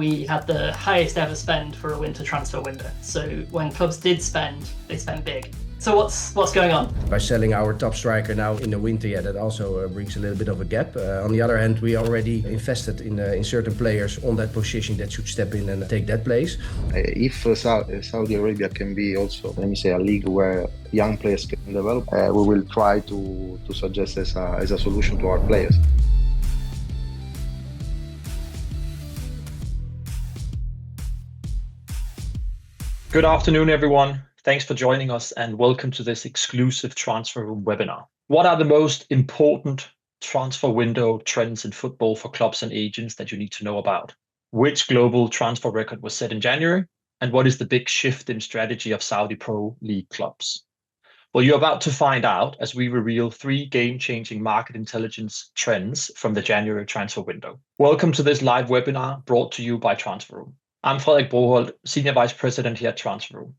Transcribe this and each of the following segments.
we had the highest ever spend for a winter transfer window. So when clubs did spend, they spent big. So what's going on? By selling our top striker now in the winter, that also brings a little bit of a gap. On the other hand, we already invested in certain players on that position that should step in and take that place. If Saudi Arabia can be also, let me say, a league where young players can develop, we will try to suggest as a solution to our players. Good afternoon, everyone. Thanks for joining us and welcome to this exclusive TransferRoom webinar. What are the most important transfer window trends in football for clubs and agents that you need to know about? Which global transfer record was set in January? And what is the big shift in strategy of Saudi Pro League clubs? Well, you're about to find out as we reveal 3 game-changing market intelligence trends from the January transfer window. Welcome to this live webinar brought to you by TransferRoom. I'm Frederik Broholt, Senior Vice President here at TransferRoom.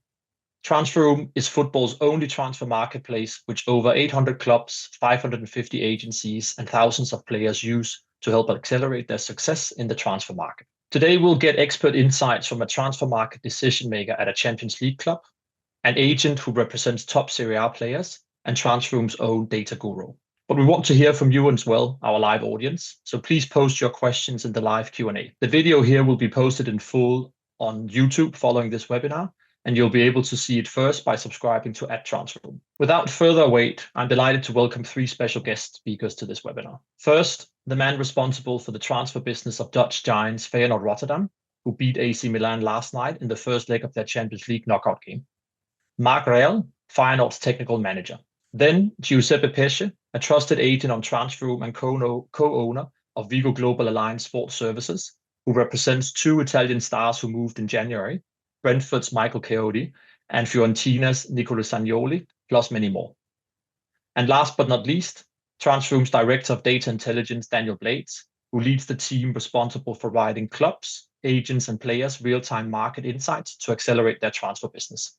TransferRoom is football's only transfer marketplace, which over 800 clubs, 550 agencies, and thousands of players use to help accelerate their success in the transfer market. Today, we'll get expert insights from a transfer market decision maker at a Champions League club, an agent who represents top Serie A players, and TransferRoom's own data guru. But we want to hear from you as well, our live audience. So please post your questions in the live Q&A. The video here will be posted in full on YouTube following this webinar, and you'll be able to see it first by subscribing to @TransferRoom. Without further wait, I'm delighted to welcome 3 special guest speakers to this webinar. First, the man responsible for the transfer business of Dutch giants Feyenoord Rotterdam, who beat AC Milan last night in the first leg of their Champions League knockout game. Mark Ruijl, Feyenoord's technical manager. Then Giuseppe Pesce, a trusted agent on TransferRoom and co-owner of Vigo Globalisation Sports Services, who represents 2 Italian stars who moved in January, Brentford's Michael Coyote and Fiorentina's Nicolo Zaniolo, plus many more. And last but not least, TransferRoom's Director of Data Intelligence, Daniel Blades, who leads the team responsible for providing clubs, agents, and players real-time market insights to accelerate their transfer business.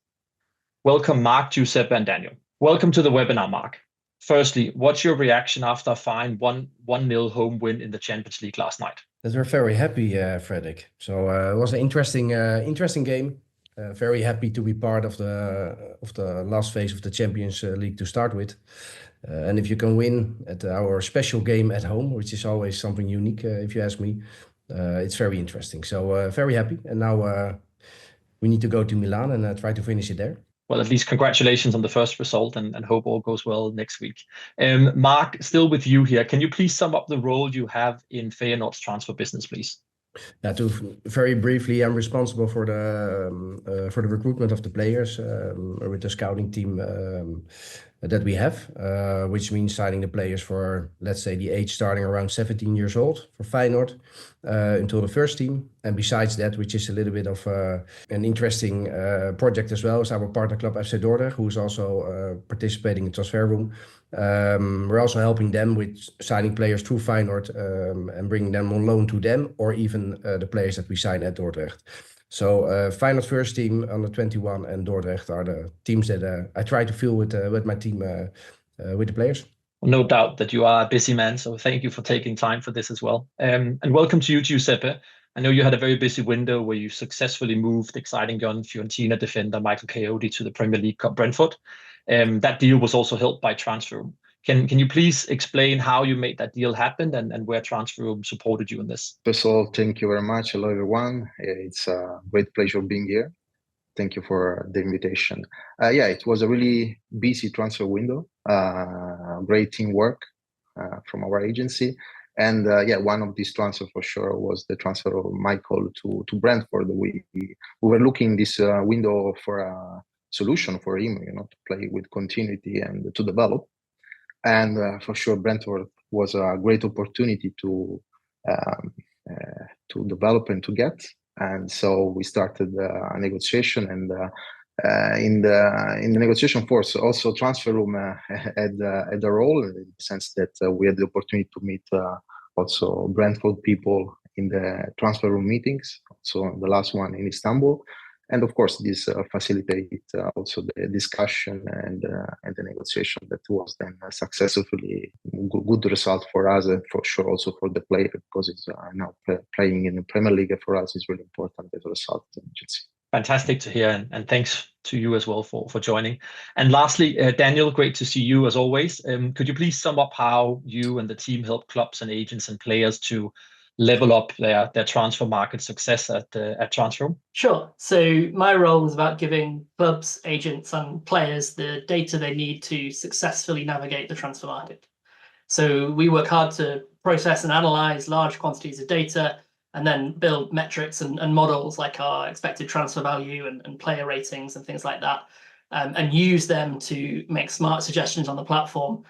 Welcome, Mark, Giuseppe, and Daniel. Welcome to the webinar, Mark. Firstly, what's your reaction after a fine 1-0 home win in the Champions League last night? That we're very happy, Frederik. So it was an interesting game. Very happy to be part of the last phase of the Champions League to start with. And if you can win at our special game at home, which is always something unique, if you ask me, it's very interesting. So very happy. And now we need to go to Milan and try to finish it there. Well, at least congratulations on the first result and hope all goes well next week. Mark, still with you here. Can you please sum up the role you have in Feyenoord's transfer business, please? Yeah, very briefly, I'm responsible for the recruitment of the players with the scouting team that we have, which means signing the players for, let's say, the age starting around 17 years old for Feyenoord until the first team. And besides that, which is a little bit of an interesting project as well, is our partner club FC Dordrecht, who is also participating in TransferRoom. We're also helping them with signing players through Feyenoord and bringing them on loan to them, or even the players that we sign at Dordrecht. So Feyenoord first team, under 21, and Dordrecht are the teams that I try to fill with my team, with the players. No doubt that you are a busy man, so thank you for taking time for this as well. And welcome to you, Giuseppe. I know you had a very busy window where you successfully moved exciting young Fiorentina defender Michael Coyote to the Premier League club Brentford. That deal was also helped by TransferRoom. Can you please explain how you made that deal happen and where TransferRoom supported you in this? First of all, thank you very much. Hello, everyone. It's a great pleasure being here. Thank you for the invitation. Yeah, it was a really busy transfer window. Great teamwork from our agency. And yeah, one of these transfers for sure was the transfer of Michael to Brentford. We were looking this window for a solution for him, to play with continuity and to develop. And for sure, Brentford was a great opportunity to develop and to get. And so we started a negotiation, and in the negotiation force, also TransferRoom had a role in the sense that we had the opportunity to meet also Brentford people in the TransferRoom meetings. So the last one in Istanbul. And of course, this facilitate also the discussion and the negotiation that was then successfully good result for us, and for sure also for the player, because it's now playing in the Premier League for us is really important as a result. Fantastic to hear, and thanks to you as well for joining. And lastly, Daniel, great to see you as always. Could you please sum up how you and the team help clubs and agents and players to level up their transfer market success at TransferRoom? Sure. So my role is about giving clubs, agents, and players the data they need to successfully navigate the transfer market. So we work hard to process and analyze large quantities of data, and then build metrics and models like our expected transfer value and player ratings and things like that, and use them to make smart suggestions on the platform,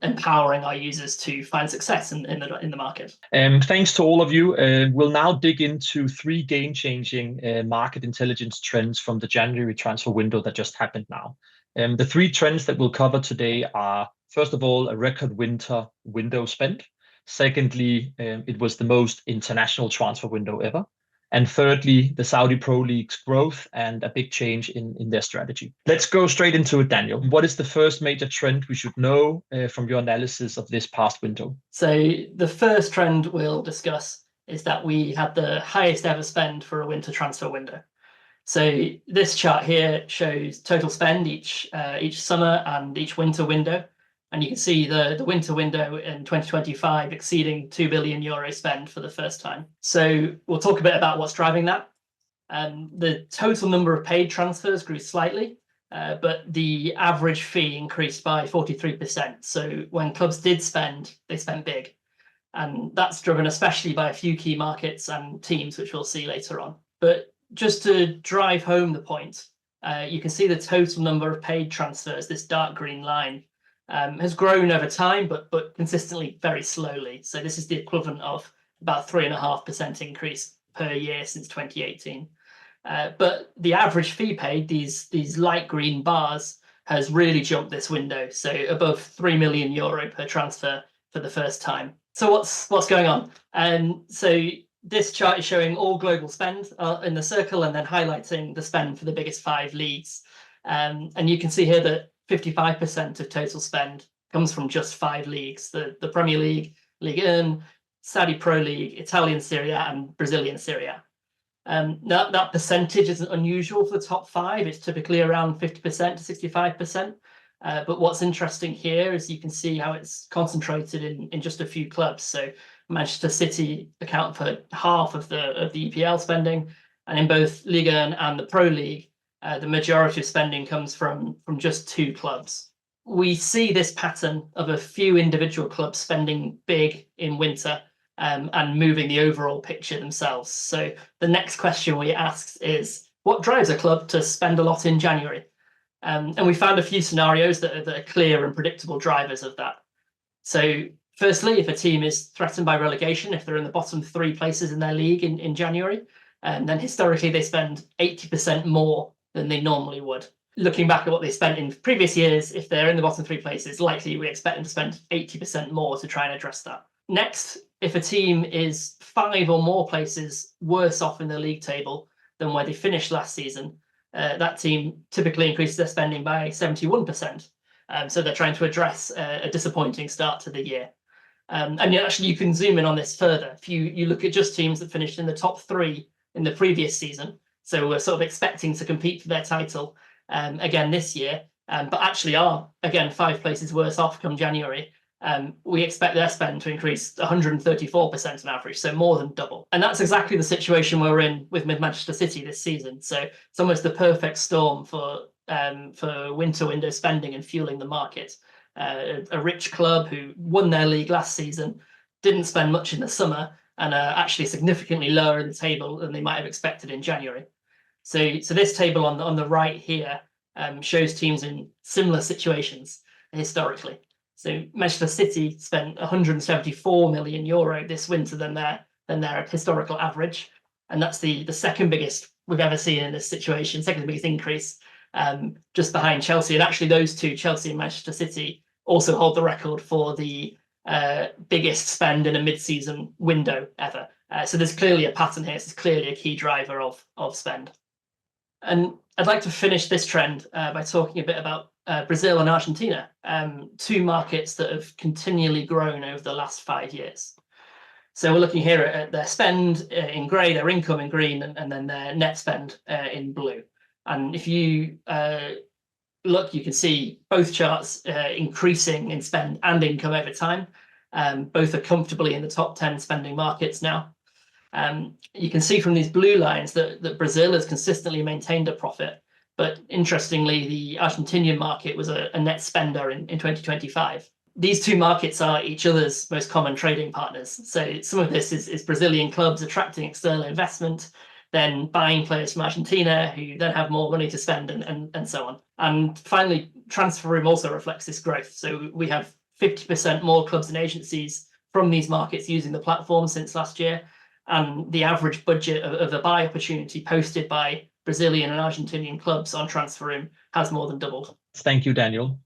empowering our users to find success in the market. Thanks to all of you. We'll now dig into 3 game-changing market intelligence trends from the January transfer window that just happened now. The 3 trends that we'll cover today are, first of all, a record winter window spend. Secondly, it was the most international transfer window ever. And thirdly, the Saudi Pro League's growth and a big change in their strategy. Let's go straight into it, Daniel. What is the first major trend we should know from your analysis of this past window? So the first trend we'll discuss is that we had the highest ever spend for a winter transfer window. So this chart here shows total spend each summer and each winter window. And you can see the winter window in 2025 exceeding €2 billion spend for the first time. So we'll talk a bit about what's driving that. The total number of paid transfers grew slightly, but the average fee increased by 43%. So when clubs did spend, they spent big. And that's driven especially by a few key markets and teams, which we'll see later on. But just to drive home the point, you can see the total number of paid transfers, this dark green line, has grown over time, but consistently very slowly. So this is the equivalent of about 3.5% increase per year since 2018. But the average fee paid, these light green bars, has really jumped this window. So above €3 million per transfer for the first time. So what's going on? So this chart is showing all global spend in the circle, and then highlighting the spend for the biggest 5 leagues. And you can see here that 55% of total spend comes from just 5 leagues: the Premier League, Ligue 1, Saudi Pro League, Italian Serie A, and Brazilian Serie A. That percentage isn't unusual for the top 5. It's typically around 50% to 65%. But what's interesting here is you can see how it's concentrated in just a few clubs. So Manchester City account for half of the EPL spending, and in both Ligue 1 and the Pro League, the majority of spending comes from just 2 clubs. We see this pattern of a few individual clubs spending big in winter and moving the overall picture themselves. So the next question we asked is, what drives a club to spend a lot in January? And we found a few scenarios that are clear and predictable drivers of that. So firstly, if a team is threatened by relegation, if they're in the bottom 3 places in their league in January, then historically they spend 80% more than they normally would. Looking back at what they spent in previous years, if they're in the bottom 3 places, likely we expect them to spend 80% more to try and address that. Next, if a team is 5 or more places worse off in the league table than where they finished last season, that team typically increases their spending by 71%. So they're trying to address a disappointing start to the year. And actually, you can zoom in on this further. If you look at just teams that finished in the top 3 in the previous season, so we're sort of expecting to compete for their title again this year, but actually are, again, 5 places worse off come January, we expect their spend to increase 134% on average, so more than double. And that's exactly the situation we're in with Manchester City this season. So it's almost the perfect storm for winter window spending and fueling the market. A rich club who won their league last season, didn't spend much in the summer, and are actually significantly lower in the table than they might have expected in January. So this table on the right here shows teams in similar situations historically. So Manchester City spent €174 million this winter than their historical average, and that's the second biggest we've ever seen in this situation, second biggest increase, just behind Chelsea. And actually, those 2, Chelsea and Manchester City, also hold the record for the biggest spend in a mid-season window ever. So there's clearly a pattern here. This is clearly a key driver of spend. And I'd like to finish this trend by talking a bit about Brazil and Argentina, two markets that have continually grown over the last 5 years. So we're looking here at their spend in grey, their income in green, and then their net spend in blue. And if you look, you can see both charts increasing in spend and income over time. Both are comfortably in the top 10 spending markets now. You can see from these blue lines that Brazil has consistently maintained a profit, but interestingly, the Argentinian market was a net spender in 2025. These two markets are each other's most common trading partners. So some of this is Brazilian clubs attracting external investment, then buying players from Argentina who then have more money to spend and so on. And finally, TransferRoom also reflects this growth. So we have 50% more clubs and agencies from these markets using the platform since last year. And the average budget of a buy opportunity posted by Brazilian and Argentinian clubs on TransferRoom has more than doubled. Thank you, Daniel.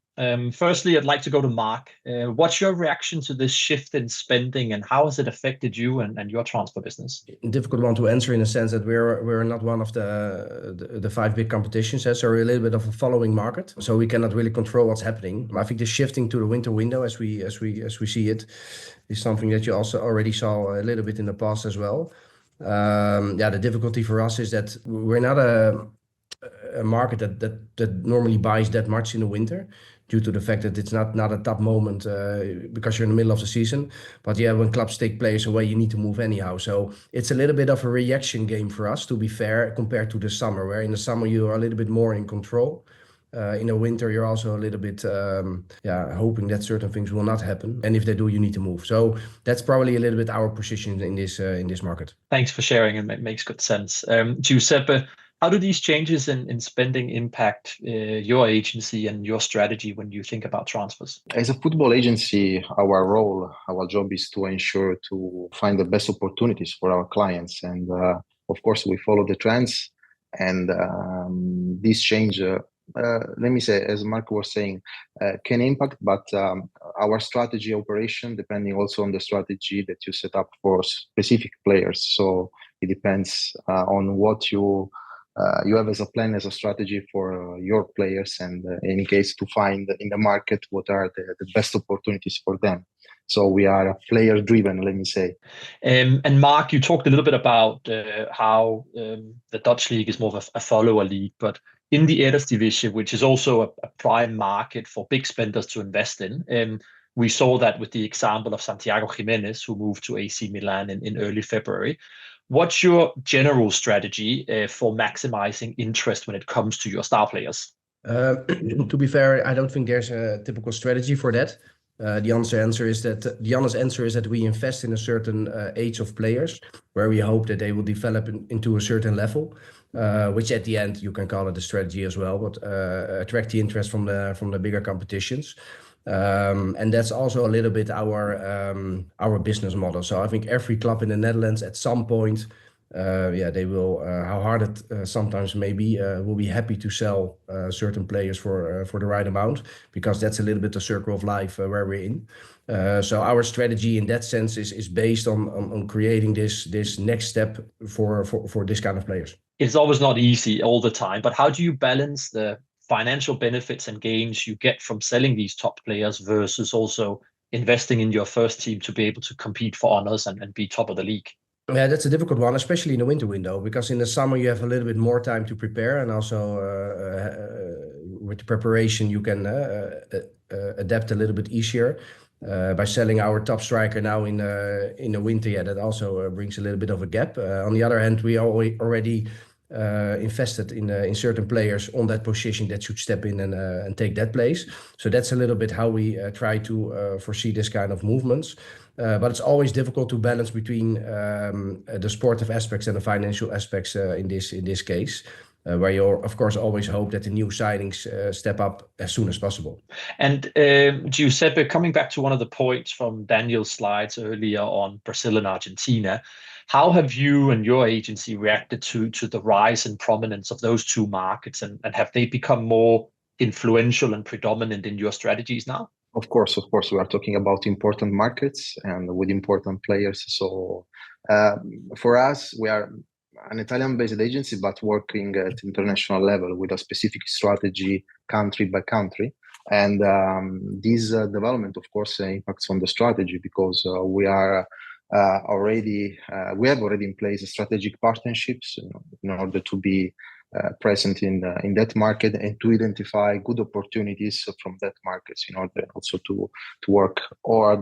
Firstly, I'd like to go to Mark. What's your reaction to this shift in spending, and how has it affected you and your transfer business? Difficult one to answer in the sense that we're not one of the 5 big competitions, so we're a little bit of a following market, so we cannot really control what's happening. I think the shifting to the winter window, as we see it, is something that you also already saw a little bit in the past as well. The difficulty for us is that we're not a market that normally buys that much in the winter, due to the fact that it's not a top moment because you're in the middle of the season. But yeah, when clubs take players away, you need to move anyhow. So it's a little bit of a reaction game for us, to be fair, compared to the summer, where in the summer you are a little bit more in control. In the winter, you're also a little bit hoping that certain things will not happen, and if they do, you need to move. So that's probably a little bit our position in this market. Thanks for sharing, and it makes good sense. Giuseppe, how do these changes in spending impact your agency and your strategy when you think about transfers? As a football agency, our job is to ensure to find the best opportunities for our clients, and of course we follow the trends. And this change, let me say, as Mark was saying, can impact, but our strategy operation depending also on the strategy that you set up for specific players. So it depends on what you have as a plan, as a strategy for your players, and in any case to find in the market what are the best opportunities for them. So we are player driven, let me say. And Mark, you talked a little bit about how the Dutch league is more of a follower league, but in the Eredivisie, which is also a prime market for big spenders to invest in, we saw that with the example of Santiago Giménez, who moved to AC Milan in early February. What's your general strategy for maximizing interest when it comes to your star players? To be fair, I don't think there's a typical strategy for that. The honest answer is that we invest in a certain age of players, where we hope that they will develop into a certain level, which at the end you can call it a strategy as well, but attract the interest from the bigger competitions. And that's also a little bit our business model. So I think every club in the Netherlands at some point, they will, how hard it sometimes may be, will be happy to sell certain players for the right amount, because that's a little bit the circle of life where we're in. So our strategy in that sense is based on creating this next step for this kind of players. It's always not easy all the time, but how do you balance the financial benefits and gains you get from selling these top players versus also investing in your first team to be able to compete for honors and be top of the league? Yeah, that's a difficult one, especially in the winter window, because in the summer you have a little bit more time to prepare, and also with the preparation you can adapt a little bit easier. By selling our top striker now in the winter, that also brings a little bit of a gap. On the other hand, we already invested in certain players on that position that should step in and take that place. So that's a little bit how we try to foresee this kind of movements. But it's always difficult to balance between the sportive aspects and the financial aspects in this case, where you of course always hope that the new signings step up as soon as possible. And Giuseppe, coming back to one of the points from Daniel's slides earlier on Brazil and Argentina, how have you and your agency reacted to the rise in prominence of those two markets, and have they become more influential and predominant in your strategies now? Of course, we are talking about important markets and with important players. So for us, we are an Italian-based agency, but working at international level with a specific strategy, country by country. And this development, of course, impacts on the strategy, because we have already in place strategic partnerships in order to be present in that market, and to identify good opportunities from that markets in order also to work or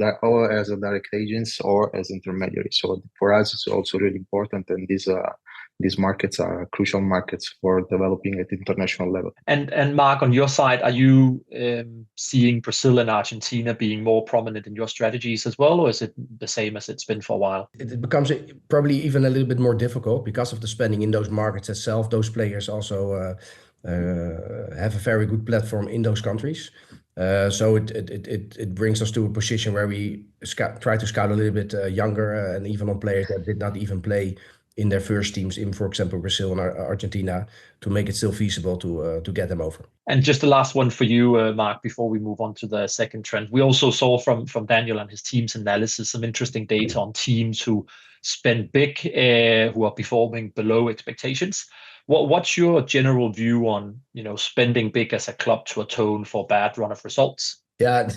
as a direct agents or as intermediaries. So for us, it's also really important, and these markets are crucial markets for developing at international level. And Mark, on your side, are you seeing Brazil and Argentina being more prominent in your strategies as well, or is it the same as it's been for a while? It becomes probably even a little bit more difficult because of the spending in those markets itself. Those players also have a very good platform in those countries. So it brings us to a position where we try to scout a little bit younger and even on players that did not even play in their first teams in, for example, Brazil and Argentina, to make it still feasible to get them over. And just the last one for you, Mark, before we move on to the second trend. We also saw from Daniel and his team's analysis some interesting data on teams who spend big, who are performing below expectations. What's your general view on spending big as a club to atone for bad run of results? Yeah,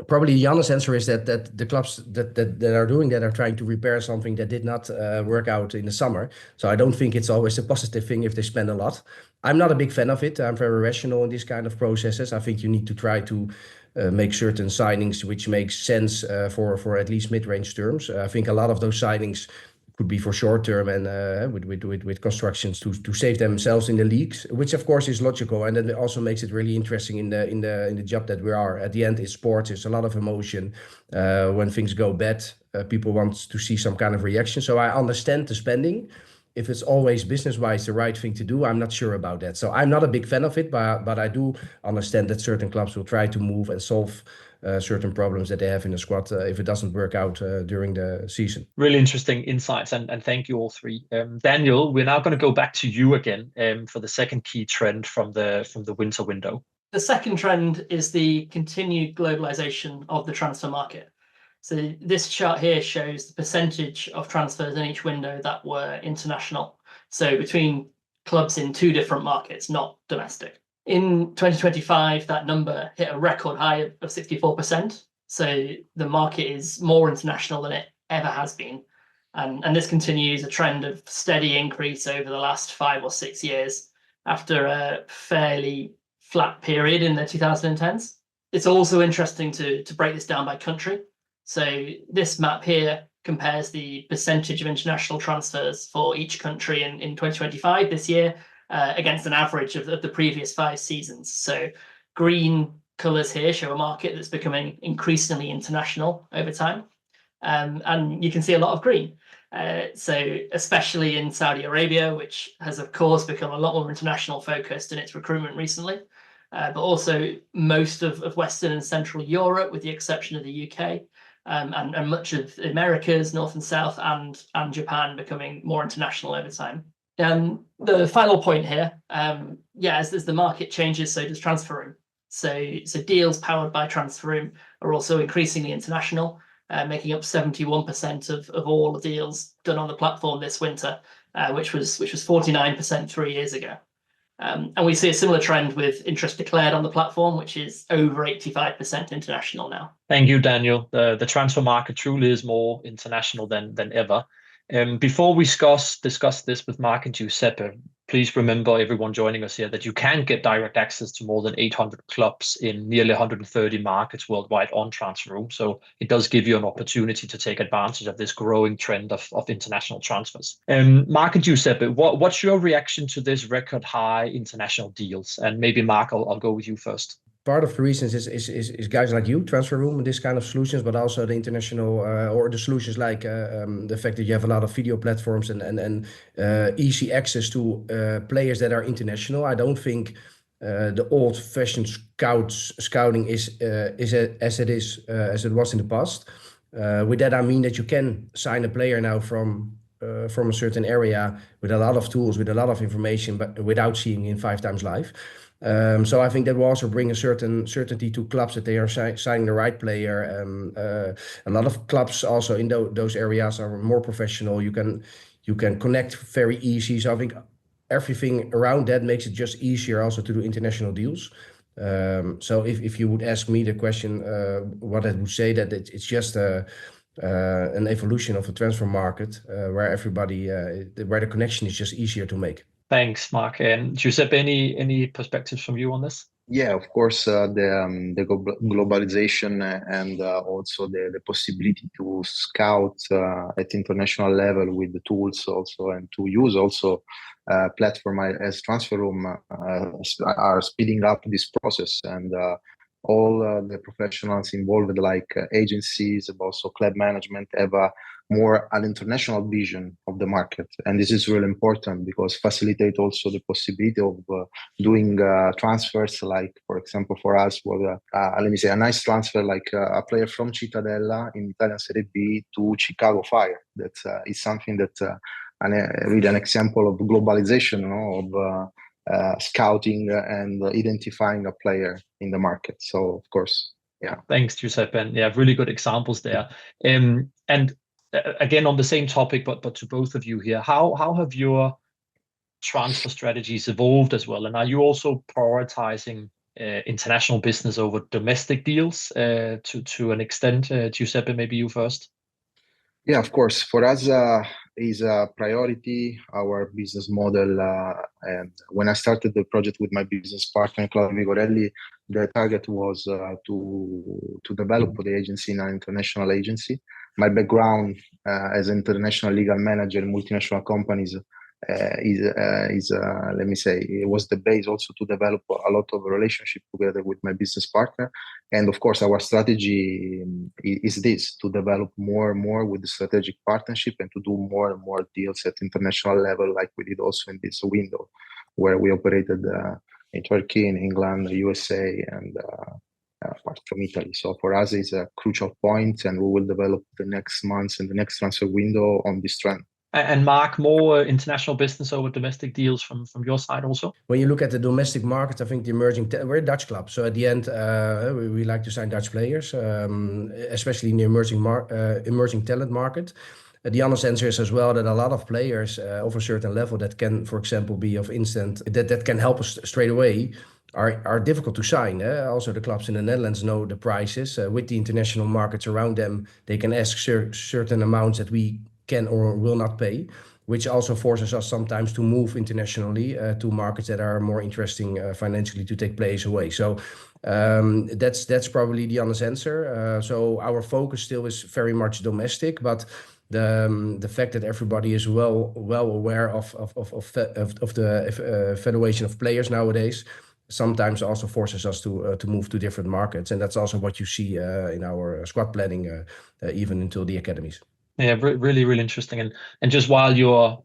probably the honest answer is that the clubs that are doing that are trying to repair something that did not work out in the summer. So I don't think it's always a positive thing if they spend a lot. I'm not a big fan of it. I'm very rational in these kind of processes. I think you need to try to make certain signings which makes sense for at least mid-range terms. I think a lot of those signings could be for short term and with constructions to save themselves in the leagues, which of course is logical, and that also makes it really interesting in the job that we are. At the end, it's sports. It's a lot of emotion. When things go bad, people want to see some kind of reaction. So I understand the spending. If it's always business-wise the right thing to do, I'm not sure about that. So I'm not a big fan of it, but I do understand that certain clubs will try to move and solve certain problems that they have in the squad if it doesn't work out during the season. Really interesting insights, and thank you all three. Daniel, we're now going to go back to you again for the second key trend from the winter window. The second trend is the continued globalization of the transfer market. So this chart here shows the percentage of transfers in each window that were international. So between clubs in two different markets, not domestic. In 2025, that number hit a record high of 64%. So the market is more international than it ever has been. And this continues a trend of steady increase over the last 5 or 6 years after a fairly flat period in the 2010s. It's also interesting to break this down by country. So this map here compares the percentage of international transfers for each country in 2025 this year against an average of the previous 5 seasons. So green colours here show a market that's becoming increasingly international over time. And you can see a lot of green. So especially in Saudi Arabia, which has, of course, become a lot more international focused in its recruitment recently, but also most of Western and Central Europe, with the exception of the UK, and much of the Americas, North and South, and Japan becoming more international over time. The final point here, as the market changes, so does TransferRoom. So deals powered by TransferRoom are also increasingly international, making up 71% of all the deals done on the platform this winter, which was 49% 3 years ago. And we see a similar trend with interest declared on the platform, which is over 85% international now. Thank you, Daniel. The transfer market truly is more international than ever. Before we discuss this with Mark and Giuseppe, please remember, everyone joining us here, that you can get direct access to more than 800 clubs in nearly 130 markets worldwide on TransferRoom. So it does give you an opportunity to take advantage of this growing trend of international transfers. Mark and Giuseppe, what's your reaction to this record high international deals? And maybe Mark, I'll go with you first. Part of the reasons is guys like you, TransferRoom, and this kind of solutions, but also the international or the solutions like the fact that you have a lot of video platforms and easy access to players that are international. I don't think the old-fashioned scouting is as it was in the past. With that, I mean that you can sign a player now from a certain area with a lot of tools, with a lot of information, but without seeing him 5 times live. So I think that will also bring a certain certainty to clubs that they are signing the right player. A lot of clubs also in those areas are more professional. You You can connect very easy. So I think everything around that makes it just easier also to do international deals. So if you would ask me the question, what I would say that it's just an evolution of a transfer market where the connection is just easier to make. Thanks, Mark. And Giuseppe, any perspectives from you on this? Yeah, of course, the globalization and also the possibility to scout at international level with the tools also, and to use also platform as TransferRoom are speeding up this process, and all the professionals involved, like agencies, but also club management, have an international vision of the market. And this is really important because facilitate also the possibility of doing transfers, like, for example, for us, was let me say, a nice transfer, like a player from Cittadella in Italian Serie B to Chicago Fire. That is something that really an example of globalization, of scouting and identifying a player in the market. So, of course, yeah. Thanks, Giuseppe. And yeah, really good examples there. And again, on the same topic, but to both of you here, how have your transfer strategies evolved as well? And are you also prioritizing international business over domestic deals to an extent? Giuseppe, maybe you first. Yeah, of course. For us, is a priority, our business model. And when I started the project with my business partner, Claudio Vigorelli, the target was to develop the agency in an international agency. My background as an international legal manager in multinational companies is let me say, it was the base also to develop a lot of relationship together with my business partner. And of course, our strategy is this, to develop more and more with the strategic partnership and to do more and more deals at international level, like we did also in this window, where we operated in Turkey, in England, the USA, and apart from Italy. So for us, it's a crucial point, and we will develop the next months and the next transfer window on this trend. And Mark, more international business over domestic deals from your side also? When you look at the domestic market, I think the we're a Dutch club. So at the end, we like to sign Dutch players, especially in the emerging talent market. The honest answer is as well that a lot of players of a certain level that can, for example, be of instant, that can help us straight away, are difficult to sign. Also, the clubs in the Netherlands know the prices. With the international markets around them, they can ask certain amounts that we can or will not pay, which also forces us sometimes to move internationally to markets that are more interesting financially to take players away. So that's probably the honest answer. So our focus still is very much domestic, but the fact that everybody is well aware of the federation of players nowadays sometimes also forces us to move to different markets, and that's also what you see in our squad planning, even until the academies. Yeah, really, really interesting. And just while you're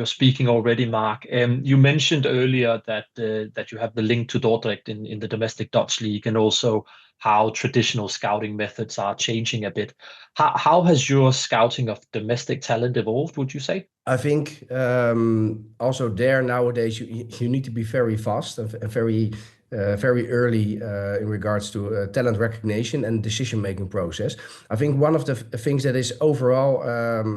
speaking already, Mark, you mentioned earlier that you have the link to Dordrecht in the domestic Dutch league, and also how traditional scouting methods are changing a bit. How has your scouting of domestic talent evolved, would you say? I think also there nowadays you need to be very fast and very early in regards to talent recognition and decision-making process. I think one of the things that is overall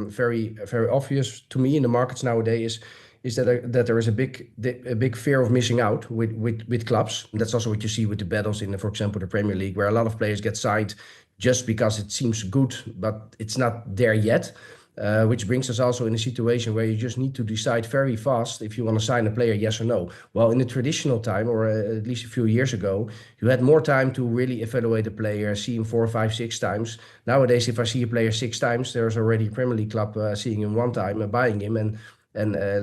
very obvious to me in the markets nowadays is that there is a big fear of missing out with clubs. And that's also what you see with the battles in, for example, the Premier League, where a lot of players get signed just because it seems good, but it's not there yet. Which brings us also in a situation where you just need to decide very fast if you want to sign a player, yes or no. Well, in the traditional time, or at least a few years ago, you had more time to really evaluate a player, see him 4, 5, 6 times. Nowadays, if I see a player 6 times, there's already a Premier League club seeing him 1 time and buying him, and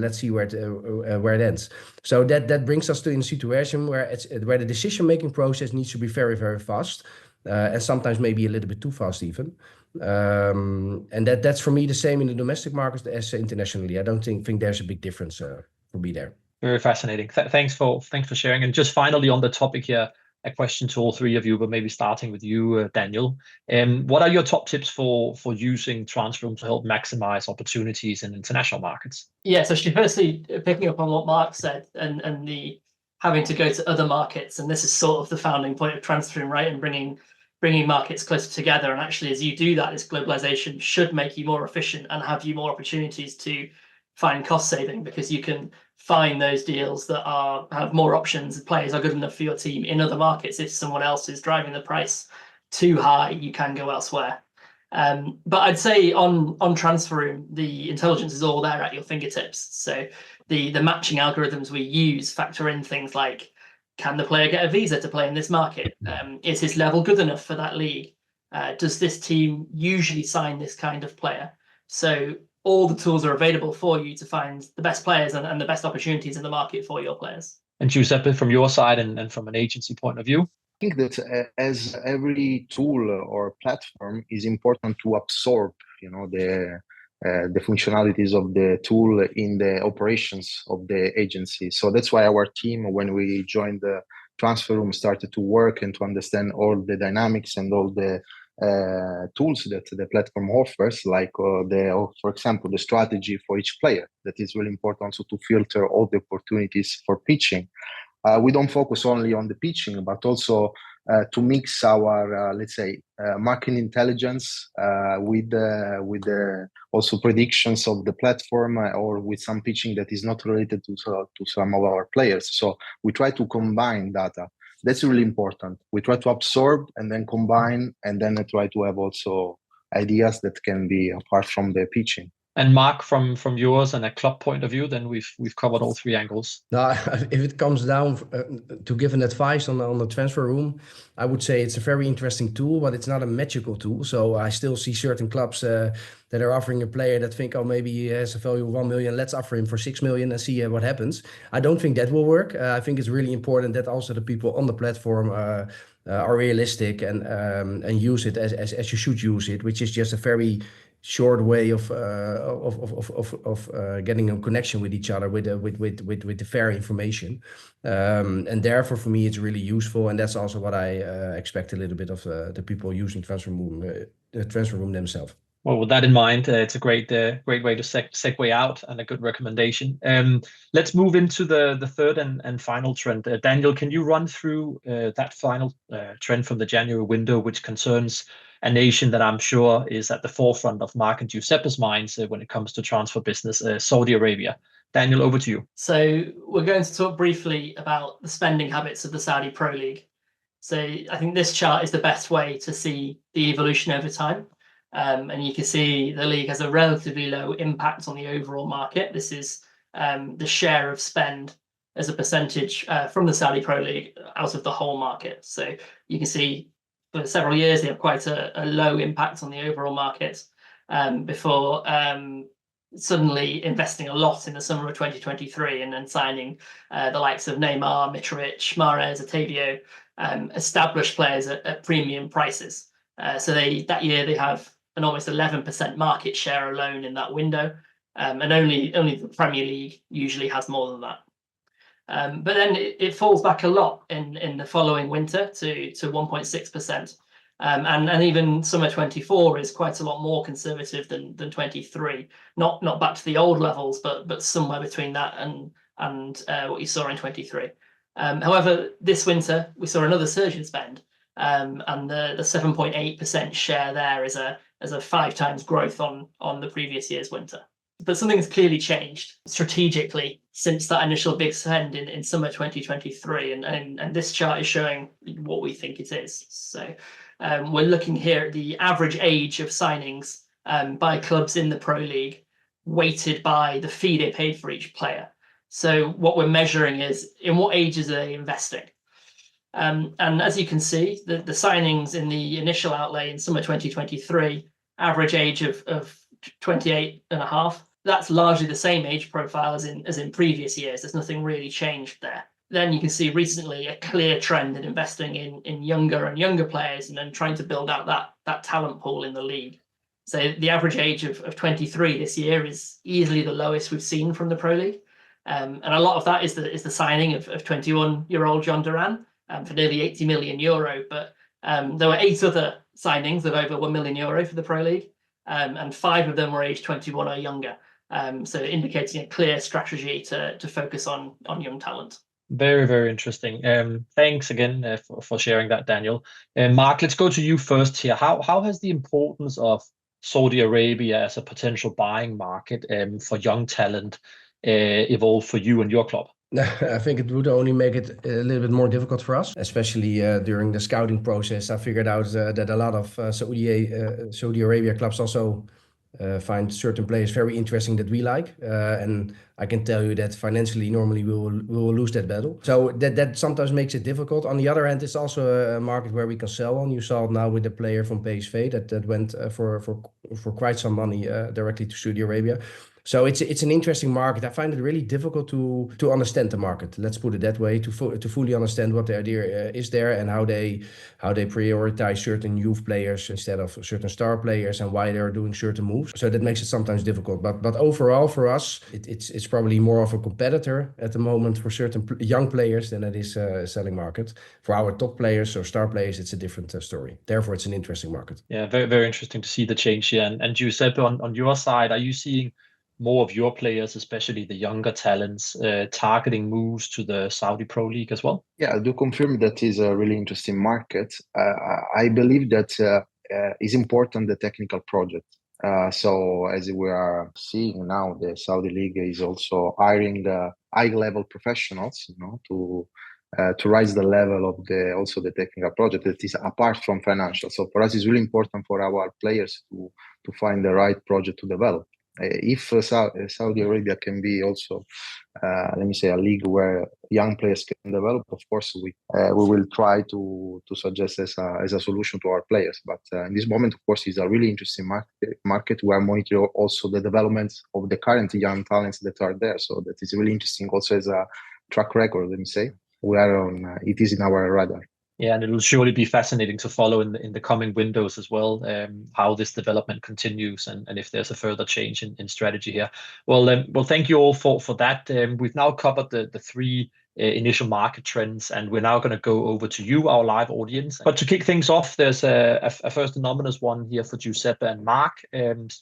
let's see where it ends. So that brings us to a situation where the decision-making process needs to be very, very fast, and sometimes maybe a little bit too fast even. And that's for me the same in the domestic market as internationally. I don't think there's a big difference for me there. Very fascinating. Thanks for sharing. And just finally on the topic here, a question to all three of you, but maybe starting with you, Daniel. What are your top tips for using TransferRoom to help maximize opportunities in international markets? Yeah, so firstly, picking up on what Mark said and the having to go to other markets, and this is sort of the founding point of TransferRoom, right? And bringing bringing markets closer together. And actually, as you do that, this globalization should make you more efficient and have you more opportunities to find cost saving, because you can find those deals that have more options and players are good enough for your team in other markets. If someone else is driving the price too high, you can go elsewhere. But I'd say on TransferRoom, the intelligence is all there at your fingertips. So the matching algorithms we use factor in things like, can the player get a visa to play in this market? Is his level good enough for that league? Does this team usually sign this kind of player? So all the tools are available for you to find the best players and the best opportunities in the market for your players. And Giuseppe, from your side and from an agency point of view? I think that as every tool or platform is important to absorb, the functionalities of the tool in the operations of the agency. So that's why our team, when we joined the TransferRoom, started to work and to understand all the dynamics and all the tools that the platform offers, like for example, the strategy for each player. That is really important also to filter all the opportunities for pitching. We don't focus only on the pitching, but also to mix our, let's say, market intelligence with also predictions of the platform, or with some pitching that is not related to some of our players. So we try to combine data. That's really important. We try to absorb and then combine, and then try to have also ideas that can be apart from the pitching. And Mark, from yours and a club point of view, then we've covered all three angles. Now, if it comes down to give an advice on the TransferRoom, I would say it's a very interesting tool, but it's not a magical tool. So I still see certain clubs that are offering a player that think, oh, maybe he has a value of 1 million, let's offer him for 6 million and see what happens. I don't think that will work. I think it's really important that also the people on the platform are realistic and use it as you should use it, which is just a very short way of getting a connection with each other with the fair information, and therefore for me it's really useful, and that's also what I expect a little bit of the people using TransferRoom themselves. Well, with that in mind, it's a great way to segue out, and a good recommendation. Let's move into the third and final trend. Daniel, can you run through that final trend from the January window, which concerns a nation that I'm sure is at the forefront of Mark and Giuseppe's minds when it comes to transfer business, Saudi Arabia. Daniel, over to you. So we're going to talk briefly about the spending habits of the Saudi Pro League. So I think this chart is the best way to see the evolution over time. And you can see the league has a relatively low impact on the overall market. This is the share of spend as a percentage from the Saudi Pro League out of the whole market. So you can see for several years they have quite a low impact on the overall market before suddenly investing a lot in the summer of 2023 and then signing the likes of Neymar, Mitrovic, Mahrez, Otavio, established players at premium prices. So that year they have an almost 11% market share alone in that window, and only the Premier League usually has more than that. But then it falls back a lot in the following winter to 1.6%. And even summer 24 is quite a lot more conservative than 23. Not back to the old levels, but somewhere between that and what you saw in 23. However, this winter we saw another surge in spend, and the 7.8% share there is a 5 times growth on the previous year's winter. But something's clearly changed strategically since that initial big spend in summer 2023, and this chart is showing what we think it is. So we're looking here at the average age of signings by clubs in the Pro League, weighted by the fee they paid for each player. So what we're measuring is in what ages are they investing. And as you can see, the signings in the initial outlay in summer 2023, average age of 28 and a half. That's largely the same age profile as in previous years. There's nothing really changed there. Then you can see recently a clear trend in investing in younger and younger players and then trying to build out that talent pool in the league. So the average age of 23 this year is easily the lowest we've seen from the Pro League. And a lot of that is the signing of 21-year-old John Duran for nearly 80 million euro. But there were 8 other signings of over 1 million euro for the Pro League, and 5 of them were aged 21 or younger. So indicating a clear strategy to focus on young talent. Very, very interesting. Thanks again for sharing that, Daniel. Mark, let's go to you first here. How has the importance of Saudi Arabia as a potential buying market for young talent evolved for you and your club? I think it would only make it a little bit more difficult for us, especially during the scouting process. I figured out that a lot of Saudi Arabia clubs also find certain players very interesting that we like, and I can tell you that financially, normally we will lose that battle. So that sometimes makes it difficult. On the other hand, it's also a market where we can sell on. You saw it now with the player from PSV that went for quite some money directly to Saudi Arabia. So it's an interesting market. I find it really difficult to understand the market. Let's put it that way, to fully understand what the idea is there and how they prioritize certain youth players instead of certain star players and why they're doing certain moves. So that makes it sometimes difficult. But overall for us, it's probably more of a competitor at the moment for certain young players than it is a selling market. For our top players or star players, it's a different story. Therefore, it's an interesting market. Yeah, very, very interesting to see the change here. And Giuseppe, on your side, are you seeing more of your players, especially the younger talents, targeting moves to the Saudi Pro League as well? Yeah, I do confirm that is a really interesting market. I believe that is important, the technical project. So as we are seeing now, the Saudi League is also hiring the high-level professionals, to rise the level of the technical project that is apart from financial. So for us, it's really important for our players to find the right project to develop. If Saudi Arabia can be also, let me say, a league where young players can develop, of course, we will try to suggest as a solution to our players. But in this moment, of course, it's a really interesting market. We are monitoring also the developments of the current young talents that are there. So that is really interesting also as a track record, let me say. We are on, it is in our radar. Yeah, and it will surely be fascinating to follow in the coming windows as well, how this development continues and if there's a further change in strategy here. Well, thank you all for that. We've now covered the three initial market trends, and we're now going to go over to you, our live audience. But to kick things off, there's a first anonymous one here for Giuseppe and Mark,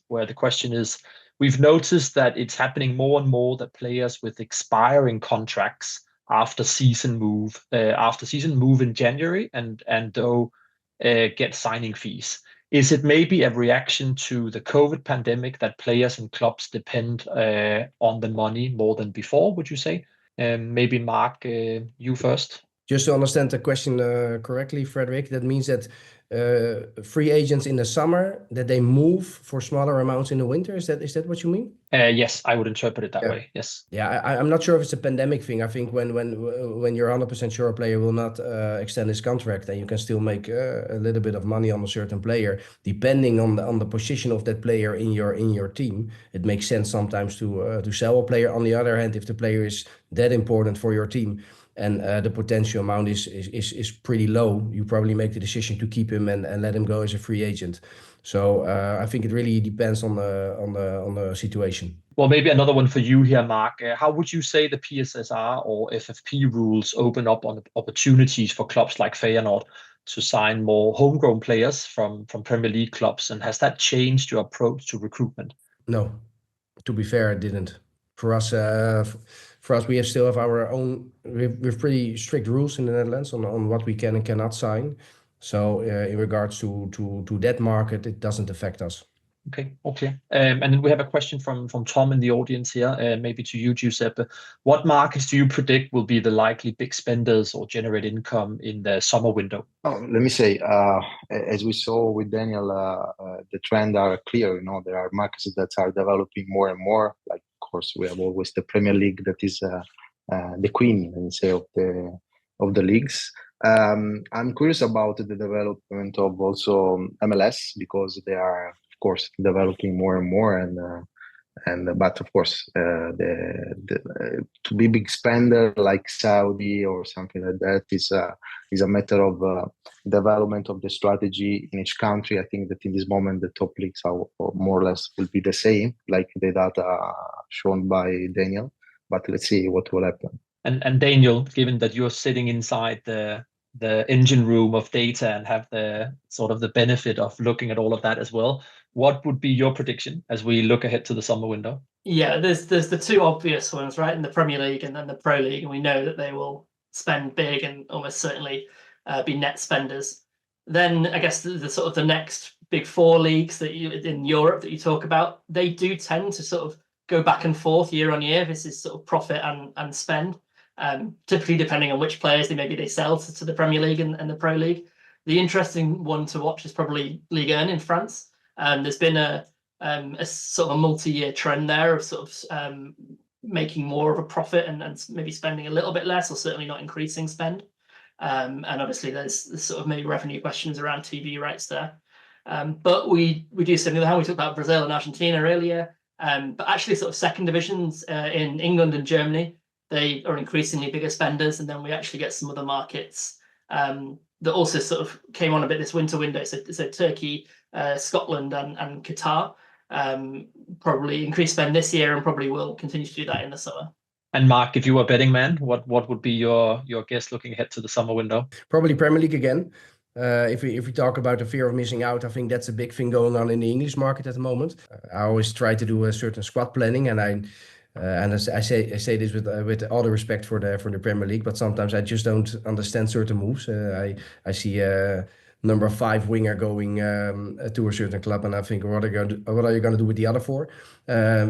where the question is, we've noticed that it's happening more and more that players with expiring contracts after season move in January and get signing fees. Is it maybe a reaction to the COVID pandemic that players and clubs depend on the money more than before, would you say? Maybe Mark, you first. Just to understand the question correctly, Frederik, that means that free agents in the summer, that they move for smaller amounts in the winter. Is that what you mean? Yes, I would interpret it that way. Yes. Yeah, I'm not sure if it's a pandemic thing. I think when you're 100% sure a player will not extend his contract, then you can still make a little bit of money on a certain player, depending on the position of that player in your team. It makes sense sometimes to sell a player. On the other hand, if the player is that important for your team, and the potential amount is pretty low, you probably make the decision to keep him and let him go as a free agent. So I think it really depends on the situation. Well, maybe another one for you here, Mark. How would you say the PSSR or FFP rules open up on opportunities for clubs like Feyenoord to sign more homegrown players from Premier League clubs? And has that changed your approach to recruitment? No, to be fair, it didn't. For us, we still have our own. We have pretty strict rules in the Netherlands on what we can and cannot sign. So in regards to that market, it doesn't affect us. Okay. And then we have a question from Tom in the audience here, maybe to you, Giuseppe. What markets do you predict will be the likely big spenders or generate income in the summer window? Oh, let me say, as we saw with Daniel, the trends are clear. There are markets that are developing more and more. Like, of course, we have always the Premier League that is the queen, let me say, of the leagues. I'm curious about the development of also MLS, because they are, of course, developing more and more, but of course, to be big spender like Saudi or something like that is a matter of development of the strategy in each country. I think that in this moment the top leagues are more or less will be the same, like the data shown by Daniel. But let's see what will happen. And Daniel, given that you're sitting inside the engine room of data and have the sort of the benefit of looking at all of that as well, What would be your prediction as we look ahead to the summer window? Yeah, there's the two obvious ones, right? In the Premier League and then the Pro League, and we know that they will spend big and almost certainly be net spenders. Then I guess the sort of the next big four leagues that in Europe that you talk about, they do tend to sort of go back and forth year on year. This is sort of profit and spend, typically depending on which players they sell to the Premier League and the Pro League. The interesting one to watch is probably Ligue 1 in France. There's been a sort of a multi-year trend there of sort of making more of a profit and maybe spending a little bit less, or certainly not increasing spend. And obviously there's sort of maybe revenue questions around TV rights there. But we do something how we talked about Brazil and Argentina earlier. But actually sort of second divisions in England and Germany, they are increasingly bigger spenders. And then we actually get some other markets that also sort of came on a bit this winter window. So Turkey, Scotland and Qatar probably increased spend this year and probably will continue to do that in the summer. And Mark, if you were a betting man, what would be your guess looking ahead to the summer window? Probably Premier League again. If we talk about the fear of missing out, I think that's a big thing going on in the English market at the moment. I always try to do a certain squad planning, and I say this with all the respect for the Premier League, but sometimes I just don't understand certain moves. I see number 5 winger going to a certain club, and I think, what are you going to do with the other 4?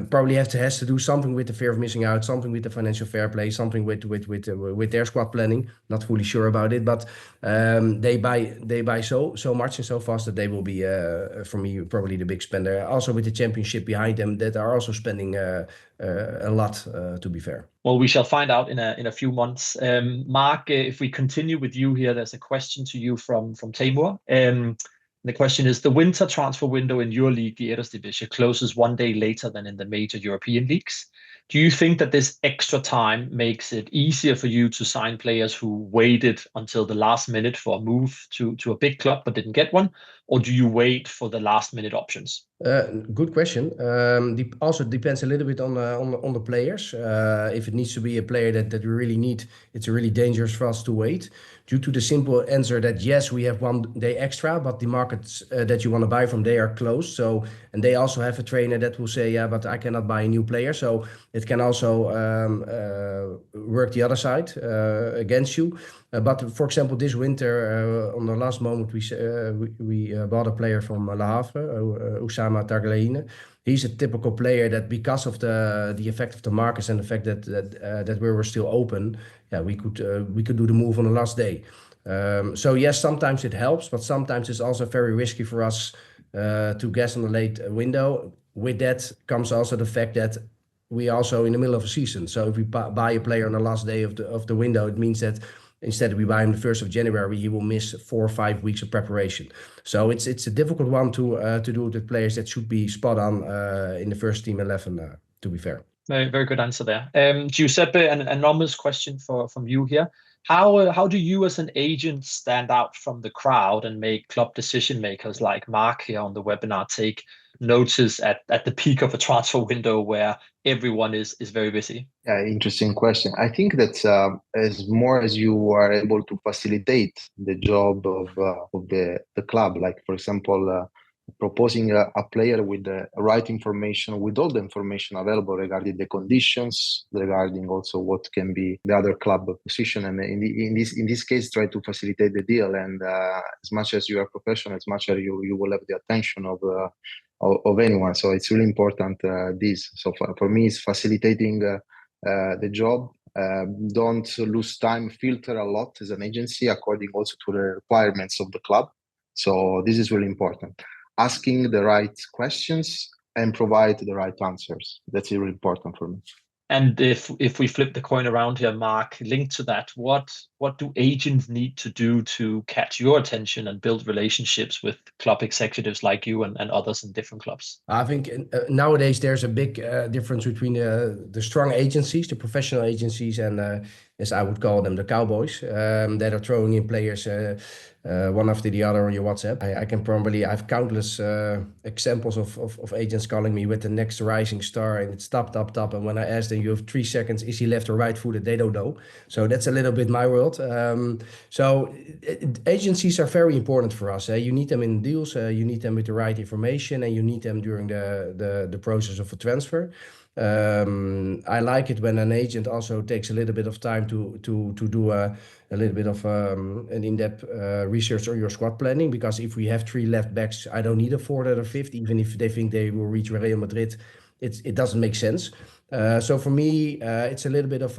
Probably has to do something with the fear of missing out, something with the financial fair play, something with their squad planning. Not fully sure about it, but they buy so much and so fast that they will be for me probably the big spender. Also with the championship behind them, that are also spending a lot. To be fair. Well, we shall find out in a few months. Mark, if we continue with you here, there's a question to you from Tamur. The question is, the winter transfer window in your league, the Eredivisie, closes one day later than in the major European leagues. Do you think that this extra time makes it easier for you to sign players who waited until the last minute for a move to a big club but didn't get one? Or do you wait for the last minute options? Good question. Also depends a little bit on the players. If it needs to be a player that we really need, it's really dangerous for us to wait. Due to the simple answer that yes, we have one day extra, but the markets that you want to buy from, they are closed. So, and they also have a trainer that will say, yeah, but I cannot buy a new player. So it can also work the other side against you. But for example, this winter, on the last moment, we bought a player from Le Havre, Oussama Taglaine. He's a typical player that, because of the effect of the markets and the fact that we were still open, yeah, we could do the move on the last day. So yes, sometimes it helps, but sometimes it's also very risky for us to guess on the late window. With that comes also the fact that we are also in the middle of a season. So if we buy a player on the last day of the window, it means that instead we buy him the 1st of January, he will miss 4 or 5 weeks of preparation. So it's a difficult one to do with players that should be spot on in the first team 11. To be fair. Very, very good answer there. Giuseppe, an anonymous question from you here. How do you as an agent stand out from the crowd and make club decision makers like Mark here on the webinar take notice at the peak of a transfer window where everyone is very busy? Yeah, interesting question. I think that as more as you are able to facilitate the job of the club, like for example, proposing a player with the right information, with all the information available regarding the conditions, regarding also what can be the other club position, and in this case, try to facilitate the deal. And as much as you are professional, as much as you will have the attention of anyone. So it's really important. This. So for me, it's facilitating the job. Don't lose time. Filter a lot as an agency, according also to the requirements of the club. So this is really important. Asking the right questions and provide the right answers. That's really important for me. And if we flip the coin around here, Mark, linked to that, what do agents need to do to catch your attention and build relationships with club executives like you and others in different clubs? I think nowadays there's a big difference between the strong agencies, the professional agencies, and as I would call them, the cowboys, that are throwing in players one after the other on your WhatsApp. I have countless examples of agents calling me with the next rising star, and it's top. And when I ask them, you have 3 seconds, is he left or right footed? They don't know. So that's a little bit my world. So agencies are very important for us. You need them in deals, you need them with the right information, and you need them during the process of a transfer. I like it when an agent also takes a little bit of time to do a little bit of an in-depth research on your squad planning, because if we have 3 left backs, I don't need a 4th or 5th, even if they think they will reach Real Madrid. It doesn't make sense. So for me, it's a little bit of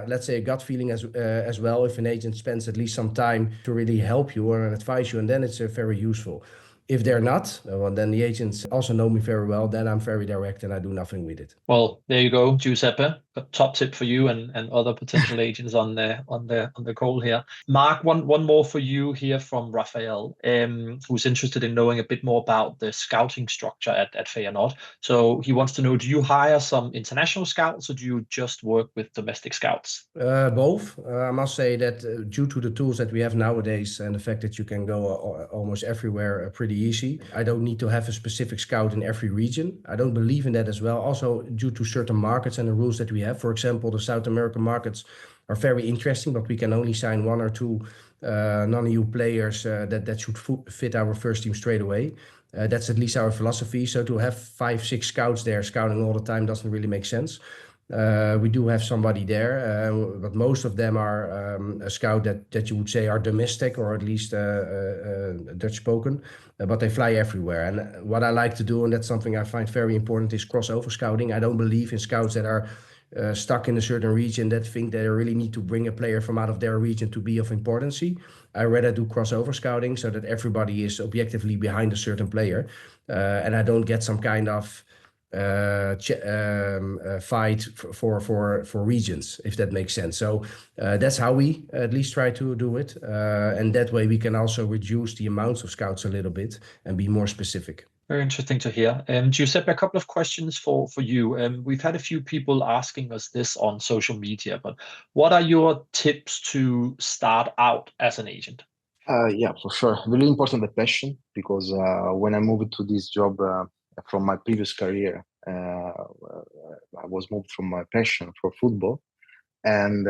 let's say a gut feeling as well. If an agent spends at least some time to really help you or advise you, and then it's very useful. If they're not, well, then the agents also know me very well. Then I'm very direct and I do nothing with it. Well, there you go, Giuseppe. A top tip for you and other potential agents on the call here. Mark, one more for you here from Raphael, who's interested in knowing a bit more about the scouting structure at Feyenoord. So he wants to know: do you hire some international scouts, or do you just work with domestic scouts? Both. I must say that due to the tools that we have nowadays and the fact that you can go almost everywhere pretty easy, I don't need to have a specific scout in every region. I don't believe in that as well. Also, due to certain markets and the rules that we have. For example, the South American markets are very interesting, but we can only sign 1 or 2 non-EU players that should fit our first team straight away. That's at least our philosophy. So to have 5, 6 scouts there scouting all the time doesn't really make sense. We do have somebody there, but most of them are a scout that you would say are domestic, or at least Dutch spoken, but they fly everywhere. And what I like to do, and that's something I find very important, is crossover scouting. I don't believe in scouts that are stuck in a certain region that think they really need to bring a player from out of their region to be of importance. I rather do crossover scouting so that everybody is objectively behind a certain player, and I don't get some kind of fight for regions, if that makes sense. So that's how we at least try to do it, and that way we can also reduce the amounts of scouts a little bit and be more specific. Very interesting to hear. Giuseppe, a couple of questions for you. We've had a few people asking us this on social media, but what are your tips to start out as an agent? Yeah, for sure. Really important, the passion, because when I moved to this job from my previous career, I was moved from my passion for football, and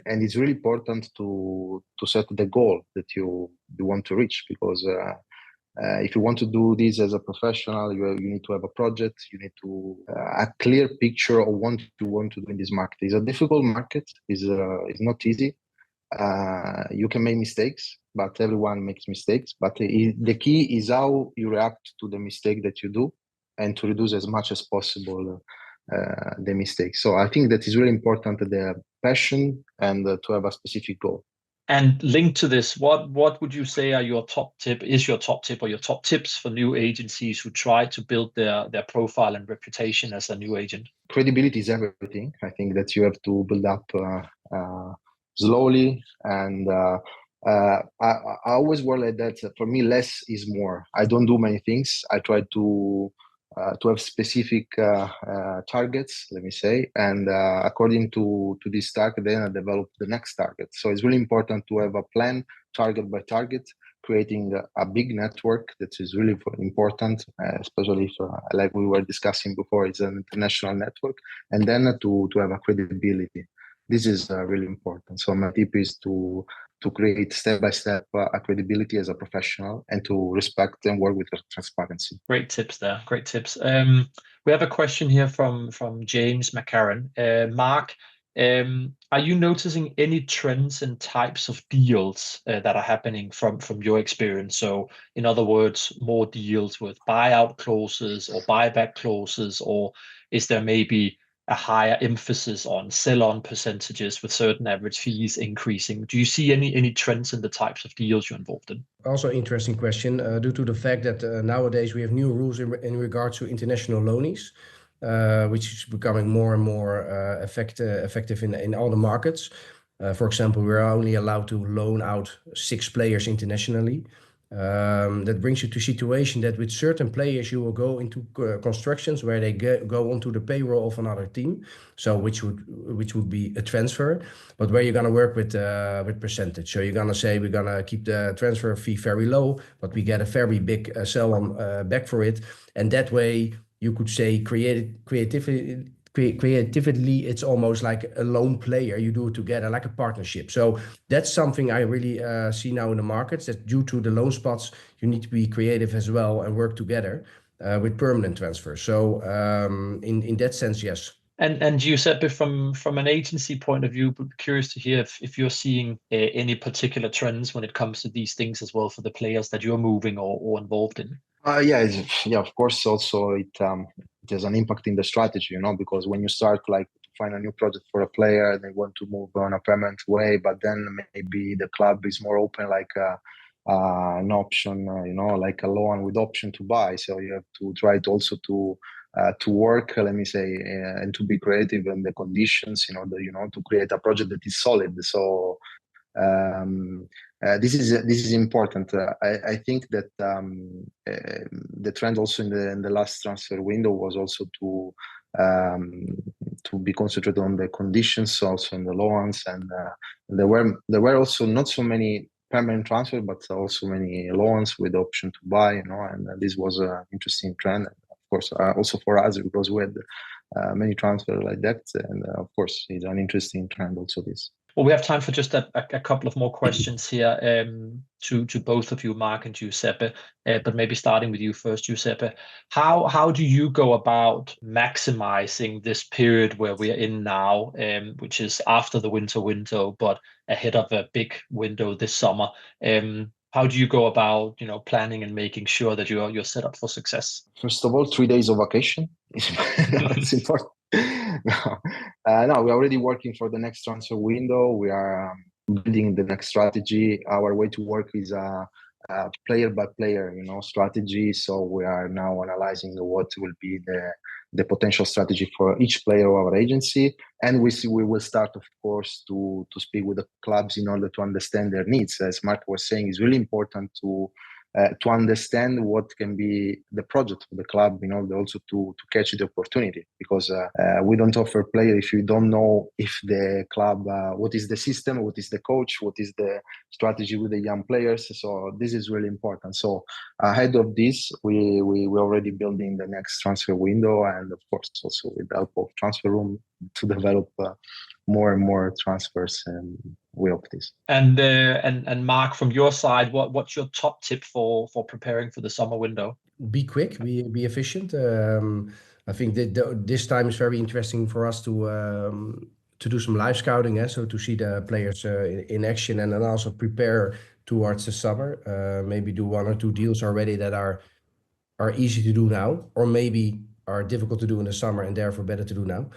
it's really important to set the goal that you want to reach, because if you want to do this as a professional, you need to have a project. You need to a clear picture of what you want to do in this market. It's a difficult market. It's not easy. You can make mistakes, but everyone makes mistakes. But the key is how you react to the mistake that you do, and to reduce as much as possible the mistakes. So I think that is really important, the passion, and to have a specific goal. And linked to this, what would you say are your top tips for new agencies who try to build their profile and reputation as a new agent? Credibility is everything. I think that you have to build up slowly, and I always work like that. For me, less is more. I don't do many things. I try to have specific targets, let me say, and according to this target, then I develop the next target. So it's really important to have a plan, target by target, creating a big network. That is really important, especially if, like we were discussing before, it's an international network, and then to have a credibility. This is really important. So my tip is to create step-by-step a credibility as a professional, and to respect and work with transparency. Great tips there. Great tips. We have a question here from James McCarran. Mark, are you noticing any trends and types of deals that are happening from your experience? So in other words, more deals with buyout clauses or buyback clauses, or is there maybe a higher emphasis on sell-on percentages with certain average fees increasing? Do you see any trends in the types of deals you're involved in? Also interesting question, due to the fact that nowadays we have new rules in regards to international loanees, which is becoming more and more effective in all the markets. For example, we're only allowed to loan out 6 players internationally. that brings you to a situation that with certain players you will go into constructions where they go onto the payroll of another team, so which would be a transfer, but where you're going to work with percentage. So you're going to say we're going to keep the transfer fee very low, but we get a very big sell on back for it, and that way you could say creatively it's almost like a lone player. You do it together like a partnership. So that's something I really see now in the markets, that due to the loan spots, you need to be creative as well and work together with permanent transfers. So in that sense, yes. And Giuseppe, from an agency point of view, but curious to hear if you're seeing any particular trends when it comes to these things as well for the players that you're moving or involved in. Yeah, of course. Also, it has an impact in the strategy, because when you start like to find a new project for a player, they want to move on a permanent way, but then maybe the club is more open, like an option, like a loan with option to buy. So you have to try to also to work, let me say, and to be creative in the conditions, to create a project that is solid. So this is important. I think that the trend also in the last transfer window was also to be concentrated on the conditions, also in the loans, and there were also not so many permanent transfer, but also many loans with option to buy. And this was an interesting trend. Of course, also for us, because we had many transfers like that, and of course, it's an interesting trend also this. Well, we have time for just a couple of more questions here to both of you, Mark and Giuseppe, but maybe starting with you first, Giuseppe. How do you go about maximizing this period where we are in now, which is after the winter window, but ahead of a big window this summer? How do you go about, planning and making sure that you're set up for success? First of all, 3 days of vacation. It's important. No, we're already working for the next transfer window. We are building the next strategy. Our way to work is a player by player, strategy. So we are now analyzing what will be the potential strategy for each player of our agency, and we will start, of course, to speak with the clubs in order to understand their needs. As Mark was saying, it's really important to understand what can be the project of the club, also to catch the opportunity, because we don't offer player if you don't know if the club, what is the system, what is the coach, what is the strategy with the young players. So this is really important. So ahead of this, we're already building the next transfer window, and of course also with the help of TransferRoom to develop more and more transfers, and we hope this. And Mark, from your side, what's your top tip for preparing for the summer window? Be quick, be efficient. I think that this time is very interesting for us to do some live scouting, so to see the players in action, and then also prepare towards the summer. Maybe do 1 or 2 deals already that are easy to do now, or maybe are difficult to do in the summer and therefore better to do now.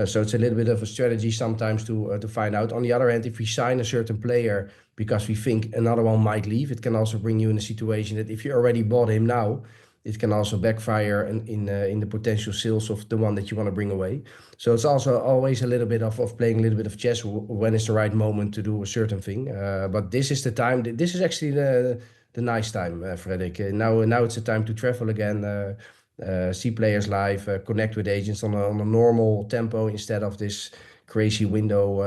So it's a little bit of a strategy sometimes to find out. On the other hand, if we sign a certain player because we think another one might leave, it can also bring you in a situation that if you already bought him now, it can also backfire in the potential sales of the one that you want to bring away. So it's also always a little bit of playing a little bit of chess. When is the right moment to do a certain thing? But this is the time. This is actually the nice time, Frederik. Now it's the time to travel again. See players live, connect with agents on a normal tempo instead of this crazy window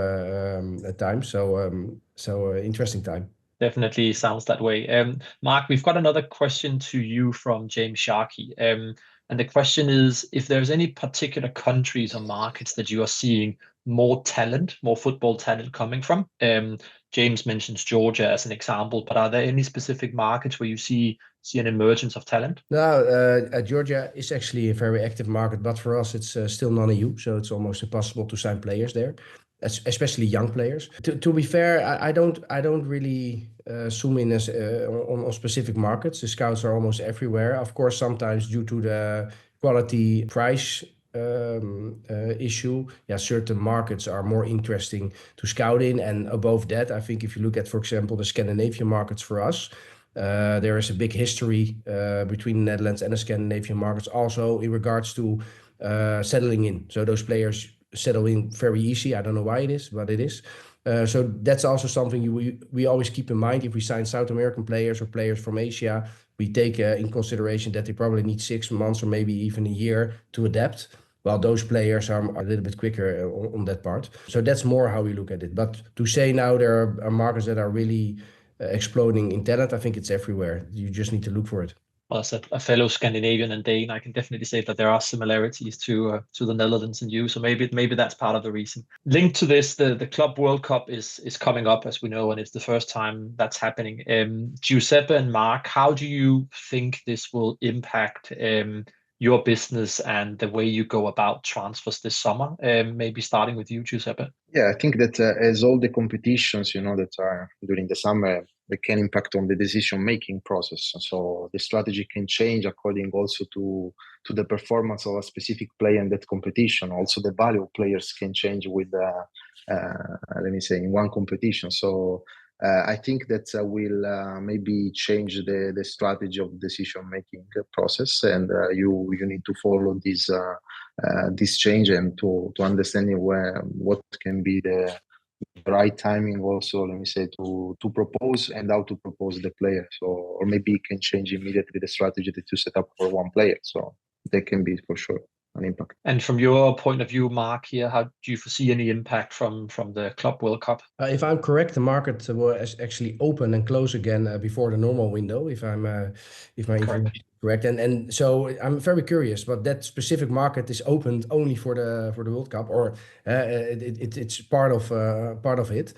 time. So interesting time. Definitely sounds that way. Mark, we've got another question to you from James Sharkey. And the question is, if there's any particular countries or markets that you are seeing more football talent coming from? James mentions Georgia as an example, but are there any specific markets where you see an emergence of talent? No, Georgia is actually a very active market, but for us it's still non-EU, so it's almost impossible to sign players there, especially young players. To be fair, I don't really zoom in on specific markets. The scouts are almost everywhere. Of course, sometimes due to the quality price issue, certain markets are more interesting to scout in, and above that, I think if you look at, for example, the Scandinavian markets for us, there is a big history between the Netherlands and the Scandinavian markets, also in regards to settling in. So those players settle in very easy. I don't know why it is, but it is. So that's also something we always keep in mind. If we sign South American players or players from Asia, we take in consideration that they probably need 6 months or maybe even a year to adapt, while those players are a little bit quicker on that part. So that's more how we look at it. But to say now there are markets that are really exploding in talent, I think it's everywhere. You just need to look for it. Well, as a fellow Scandinavian and Dane, I can definitely say that there are similarities to the Netherlands and you. So maybe that's part of the reason. Linked to this, the Club World Cup is coming up, as we know, and it's the first time that's happening. Giuseppe and Mark, how do you think this will impact your business and the way you go about transfers this summer? Maybe starting with you, Giuseppe. Yeah, I think that as all the competitions, that are during the summer, they can impact on the decision-making process. So the strategy can change according also to the performance of a specific player in that competition. Also, the value of players can change with, let me say, in one competition. So I think that will maybe change the strategy of decision-making process, and you need to follow this change and to understanding what can be the right timing also, let me say, to propose and how to propose the player. So, or maybe it can change immediately the strategy that you set up for one player. So that can be for sure an impact. And from your point of view, Mark, here, how do you foresee any impact from the Club World Cup? If I'm correct, the market will actually open and close again before the normal window. If my information is correct, and so I'm very curious. But that specific market is opened only for the World Cup, or it's part of it.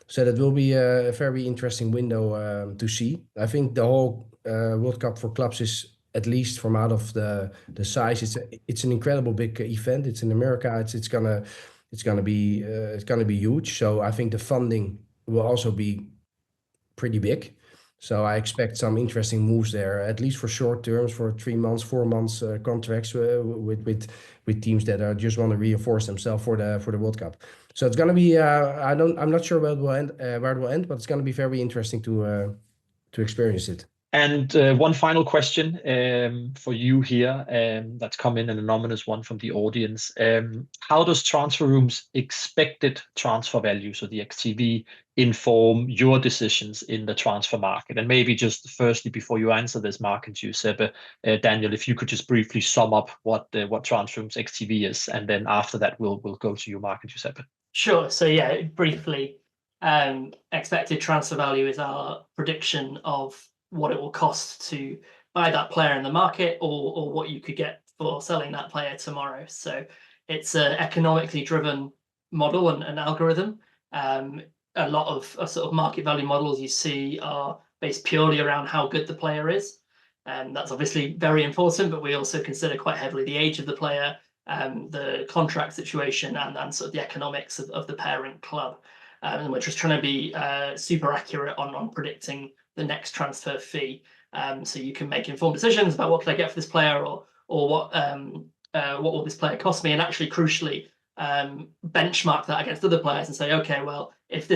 So that will be a very interesting window to see. I think the whole World Cup for clubs is, at least from out of the size, it's an incredible big event. It's in America. It's gonna be huge. So I think the funding will also be pretty big. So I expect some interesting moves there, at least for short terms, for 3 months, 4 months contracts with teams that are just want to reinforce themselves for the World Cup. So it's gonna be I'm not sure where it will end, but it's gonna be very interesting to experience it. And one final question for you here, that's come in, an anonymous one from the audience. How does TransferRoom's expected transfer value, so the XTV, inform your decisions in the transfer market? And maybe just firstly, before you answer this, Mark and Giuseppe, Daniel, if you could just briefly sum up what TransferRoom's XTV is, and then after that we'll go to you, Mark and Giuseppe. Sure. So yeah, briefly, expected transfer value is our prediction of what it will cost to buy that player in the market, or what you could get for selling that player tomorrow. So it's an economically driven model and an algorithm. A lot of sort of market value models you see are based purely around how good the player is. And that's obviously very important, but we also consider quite heavily the age of the player, the contract situation, and sort of the economics of the parent club. And we're just trying to be super accurate on predicting the next transfer fee, so you can make informed decisions about what can I get for this player, or what will this player cost me, and actually crucially benchmark that against other players and say, okay, well, if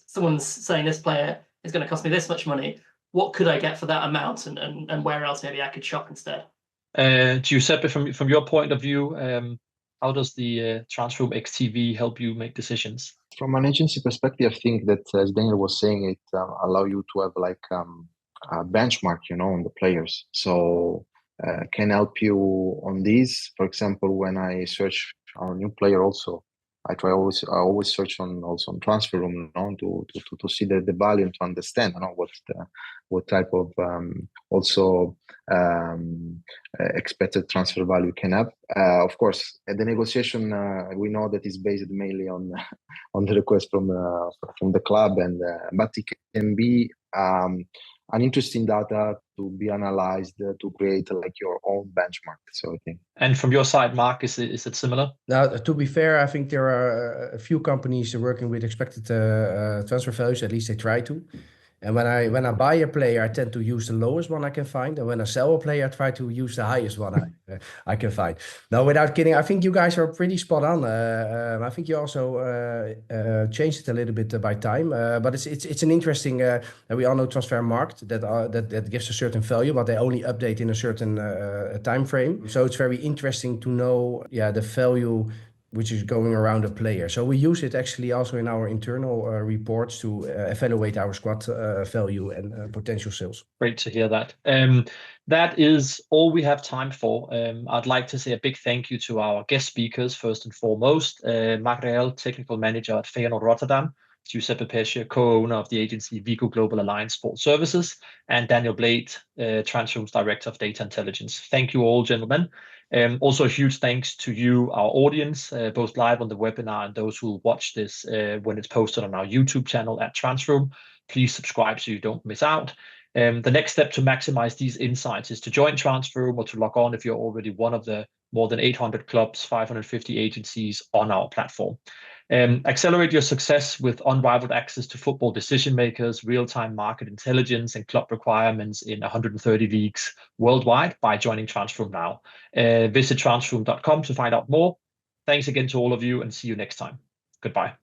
someone's saying this player is going to cost me this much money, what could I get for that amount, and where else maybe I could shop instead. Giuseppe, from your point of view, how does the TransferRoom XTV help you make decisions? From an agency perspective, I think that, as Daniel was saying, it allow you to have like a benchmark, on the players. So can help you on this. For example, when I search our new player, also I always search on TransferRoom, to see the value and to understand, what type of expected transfer value can have. Of course, at the negotiation, we know that is based mainly on the request from the club, but it can be an interesting data to be analyzed to create like your own benchmark. So I think. And from your side, Mark, is it similar? Now, to be fair, I think there are a few companies working with expected transfer values. At least they try to. And when I buy a player, I tend to use the lowest one I can find. And when I sell a player, I try to use the highest one I can find. Now, without kidding, I think you guys are pretty spot on. I think you also changed it a little bit by time. But it's an interesting. We all know TransferMarkt that gives a certain value, but they only update in a certain time frame. So it's very interesting to know, the value which is going around a player. So we use it actually also in our internal reports to evaluate our squad value and potential sales. Great to hear that. That is all we have time for. I'd like to say a big thank you to our guest speakers, first and foremost, Ruijl, Technical Manager at Feyenoord Rotterdam, Giuseppe Pesce, co-owner of the agency Vigo Global Alliance Sports Services, and Daniel Blade, TransferRoom's Director of Data Intelligence. Thank you all, gentlemen. Also, a huge thanks to you, our audience, both live on the webinar and those who will watch this when it's posted on our YouTube channel at TransferRoom. Please subscribe so you don't miss out. The next step to maximize these insights is to join TransferRoom or to log on if you're already one of the more than 800 clubs, 550 agencies on our platform. Accelerate your success with unrivaled access to football decision makers, real-time market intelligence, and club requirements in 130 leagues worldwide by joining TransferRoom now. Visit transferroom.com to find out more. Thanks again to all of you, and see you next time. Goodbye.